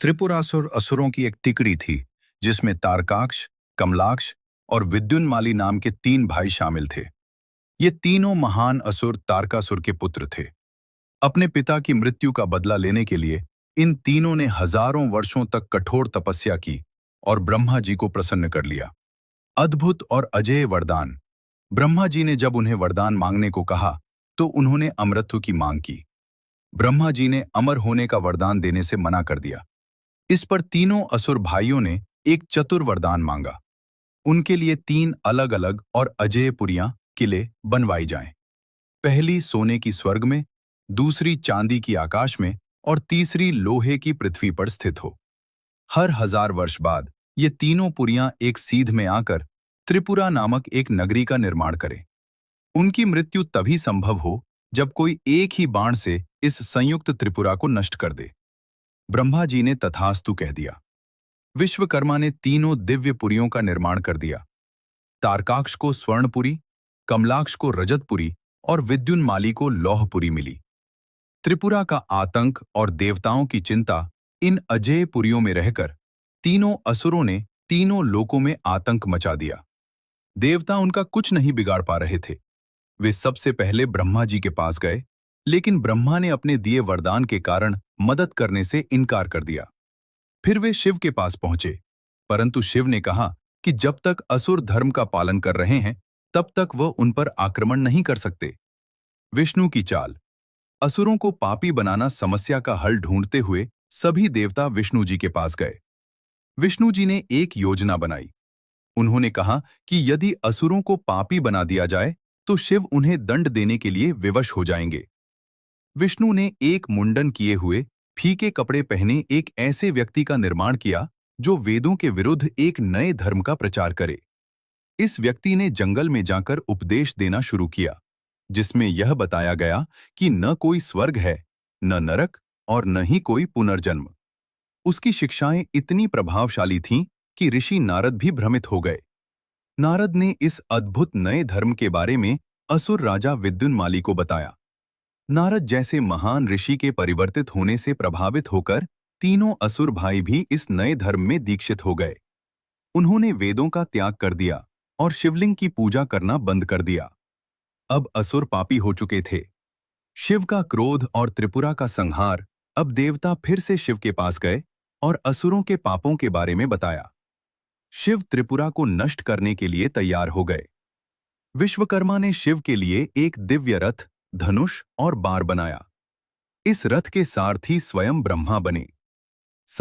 त्रिपुरासुर असुरों की एक तिकड़ी थी जिसमें तारकाक्ष, कमलाक्ष और विद्युन्माली नाम के 3 भाई शामिल थे। ये तीनों महान असुर तारकासुर के पुत्र थे। अपने पिता की मृत्यु का बदला लेने के लिए इन तीनों ने हजारों वर्षों तक कठोर तपस्या की और ब्रह्मा जी को प्रसन्न कर लिया। अद्भुत और अजेय वरदान। ब्रह्मा जी ने जब उन्हें वरदान मांगने को कहा तो उन्होंने अमरत्व की मांग की। ब्रह्मा जी ने अमर होने का वरदान देने से मना कर दिया। इस पर तीनों असुर भाइयों ने एक चतुर वरदान मांगा। उनके लिए 3 अलग-अलग और अजेय पुरियां, किले बनवाई जाएं। पहली सोने की स्वर्ग में, दूसरी चांदी की आकाश में और तीसरी लोहे की पृथ्वी पर स्थित हो। हर 1000 वर्ष बाद ये तीनों पुरियां एक सीध में आकर त्रिपुरा नामक एक नगरी का निर्माण करें। उनकी मृत्यु तभी संभव हो जब कोई एक ही बाण से इस संयुक्त त्रिपुरा को नष्ट कर दे। ब्रह्मा जी ने तथास्तु कह दिया। विश्वकर्मा ने तीनों दिव्य पुरियों का निर्माण कर दिया। तारकाक्ष को स्वर्णपुरी, कमलाक्ष को रजतपुरी और विद्युन्माली को लौहपुरी मिली। त्रिपुरा का आतंक और देवताओं की चिंता इन अजेय पुरियों में रहकर तीनों असुरों ने तीनों लोकों में आतंक मचा दिया। देवता उनका कुछ नहीं बिगाड़ पा रहे थे। वे सबसे पहले ब्रह्मा जी के पास गए, लेकिन ब्रह्मा ने अपने दिए वरदान के कारण मदद करने से इनकार कर दिया। फिर वे शिव के पास पहुंचे, परंतु शिव ने कहा कि जब तक असुर धर्म का पालन कर रहे हैं, तब तक वह उन पर आक्रमण नहीं कर सकते। विष्णु की चाल। असुरों को पापी बनाना समस्या का हल ढूंढते हुए सभी देवता विष्णु जी के पास गए। विष्णु जी ने एक योजना बनाई। उन्होंने कहा कि यदि असुरों को पापी बना दिया जाए तो शिव उन्हें दंड देने के लिए विवश हो जाएंगे। विष्णु ने एक मुंडन किए हुए, फीके कपड़े पहने एक ऐसे व्यक्ति का निर्माण किया जो वेदों के विरुद्ध एक नए धर्म का प्रचार करे। इस व्यक्ति ने जंगल में जाकर उपदेश देना शुरू किया, जिसमें यह बताया गया कि न कोई स्वर्ग है, न नरक और न ही कोई पुनर्जन्म। उसकी शिक्षाएं इतनी प्रभावशाली थीं कि ऋषि नारद भी भ्रमित हो गए। नारद ने इस अद्भुत नए धर्म के बारे में असुर राजा विद्युन्माली को बताया। नारद जैसे महान ऋषि के परिवर्तित होने से प्रभावित होकर तीनों असुर भाई भी इस नए धर्म में दीक्षित हो गए। उन्होंने वेदों का त्याग कर दिया और शिवलिंग की पूजा करना बंद कर दिया। अब असुर पापी हो चुके थे। शिव का क्रोध और त्रिपुरा का संहार। अब देवता फिर से शिव के पास गए और असुरों के पापों के बारे में बताया। शिव त्रिपुरा को नष्ट करने के लिए तैयार हो गए। विश्वकर्मा ने शिव के लिए एक दिव्य रथ, धनुष और बाण बनाया। इस रथ के सारथी स्वयं ब्रह्मा बने।